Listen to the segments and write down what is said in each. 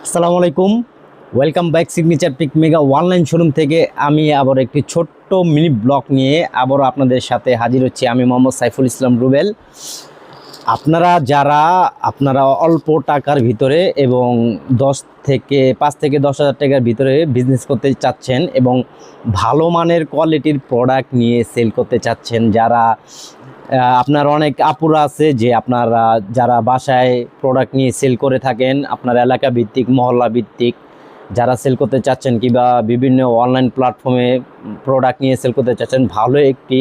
আসসালামু আলাইকুম, welcome back signature pick mega online showroom থেকে আমি আবার একটি ছোট্ট মিনি ব্লগ নিয়ে আবারও আপনাদের সাথে হাজির হচ্ছি। আমি মোহাম্মদ সাইফুল ইসলাম রুবেল। আপনারা অল্প টাকার ভিতরে এবং 5 থেকে 10,000 টাকার ভিতরে বিজনেস করতে চাচ্ছেন এবং ভালো মানের কোয়ালিটির প্রোডাক্ট নিয়ে সেল করতে চাচ্ছেন, আপনার অনেক আপুরা আছে যে আপনারা যারা বাসায় প্রোডাক্ট নিয়ে সেল করে থাকেন, আপনার এলাকা ভিত্তিক মহল্লা ভিত্তিক যারা সেল করতে চাচ্ছেন কিংবা বিভিন্ন অনলাইন প্ল্যাটফর্মে প্রোডাক্ট নিয়ে সেল করতে চাচ্ছেন, ভালো একটি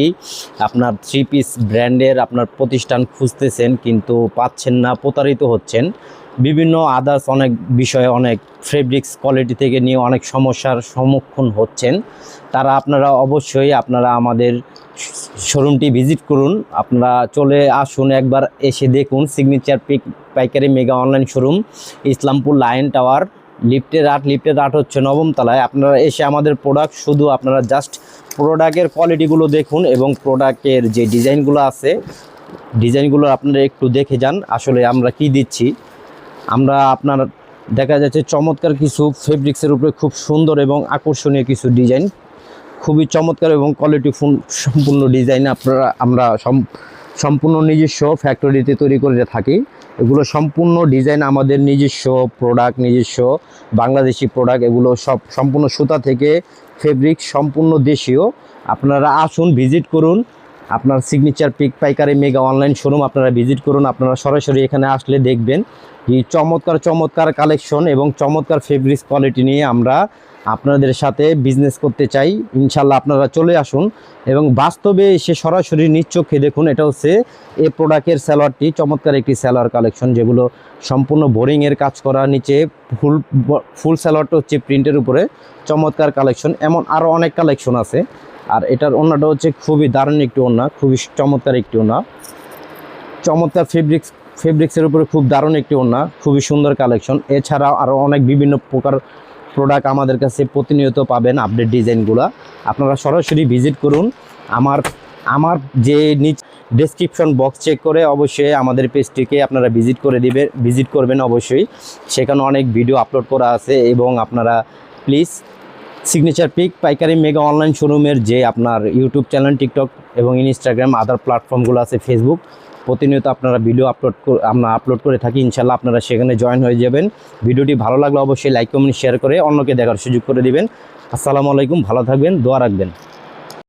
আপনার 3 পিস ব্র্যান্ডের আপনার প্রতিষ্ঠান খুঁজতেছেন কিন্তু পাচ্ছেন না, প্রতারিত হচ্ছেন বিভিন্ন আদার্স অনেক বিষয়ে, অনেক ফেব্রিক্স কোয়ালিটি থেকে নিয়ে অনেক সমস্যার সম্মুখীন হচ্ছেন, আপনারা অবশ্যই আমাদের শোরুমটি ভিজিট করুন। আপনারা চলে আসুন, একবার এসে দেখুন। সিগনেচার পিক পাইকারি mega online showroom, Islampur lion tower, লিফটের 8 হচ্ছে 9ম তলায়। আপনারা এসে আমাদের প্রোডাক্ট আপনারা জাস্ট প্রোডাক্টের কোয়ালিটিগুলো দেখুন এবং প্রোডাক্টের যে ডিজাইনগুলো আছে ডিজাইনগুলো আপনারা একটু দেখে যান আসলে আমরা কি দিচ্ছি। আপনার দেখা যাচ্ছে চমৎকার কিছু ফেব্রিক্সের উপরে খুব সুন্দর এবং আকর্ষণীয় কিছু ডিজাইন, খুবই চমৎকার এবং কোয়ালিটিফুল সম্পূর্ণ ডিজাইন আমরা সম্পূর্ণ নিজস্ব ফ্যাক্টরিতে তৈরি করে থাকি। এগুলো সম্পূর্ণ ডিজাইন আমাদের নিজস্ব প্রোডাক্ট, নিজস্ব বাংলাদেশি প্রোডাক্ট। এগুলো সব সম্পূর্ণ সুতা থেকে ফেব্রিক, সম্পূর্ণ দেশীয়। আপনারা আসুন, ভিজিট করুন। আপনার সিগনেচার পিক পাইকারি মেগা অনলাইন শোরুম আপনারা ভিজিট করুন। আপনারা সরাসরি এখানে আসলে দেখবেন এই চমৎকার কালেকশন এবং চমৎকার ফেব্রিক্স কোয়ালিটি নিয়ে আমরা আপনাদের সাথে বিজনেস করতে চাই। ইনশাল্লাহ আপনারা চলে আসুন এবং বাস্তবে এসে সরাসরি নিজ চোখে দেখুন। এটা হচ্ছে এই প্রোডাক্টের সালোয়ারটি, চমৎকার একটি সালোয়ার কালেকশন যেগুলো সম্পূর্ণ বোরিংয়ের কাজ করা, নিচে ফুল সালোয়ারটা হচ্ছে প্রিন্টের উপরে, চমৎকার কালেকশন। এমন আরও অনেক কালেকশন আছে। আর এটার ওড়নাটা হচ্ছে খুবই দারুণ একটি ওড়না, খুবই চমৎকার একটি ওড়না, চমৎকার ফেব্রিক্সের উপরে খুব দারুণ একটি ওড়না, খুবই সুন্দর কালেকশন। এছাড়াও আরও অনেক বিভিন্ন প্রকার প্রোডাক্ট আমাদের কাছে প্রতিনিয়ত পাবেন, আপডেট ডিজাইনগুলো। আপনারা সরাসরি ভিজিট করুন। আমার যে ডেসক্রিপশন বক্স চেক করে অবশ্যই আমাদের পেজটিকে আপনারা ভিজিট করবেন অবশ্যই। সেখানে অনেক ভিডিও আপলোড করা আছে এবং আপনারা প্লিজ সিগনেচার পিক পাইকারি মেগা অনলাইন শোরুমের যে আপনার ইউটিউব চ্যানেল, টিকটক এবং ইনস্টাগ্রাম, আদার প্ল্যাটফর্মগুলো আছে, ফেসবুক, প্রতিনিয়ত আপনারা ভিডিও আমরা আপলোড করে থাকি। ইনশাল্লাহ আপনারা সেখানে জয়েন হয়ে যাবেন। ভিডিওটি ভালো লাগলে অবশ্যই লাইক, কমেন্ট, শেয়ার করে অন্যকে দেখার সুযোগ করে দিবেন। আসসালামু আলাইকুম, ভালো থাকবেন, দোয়া রাখবেন।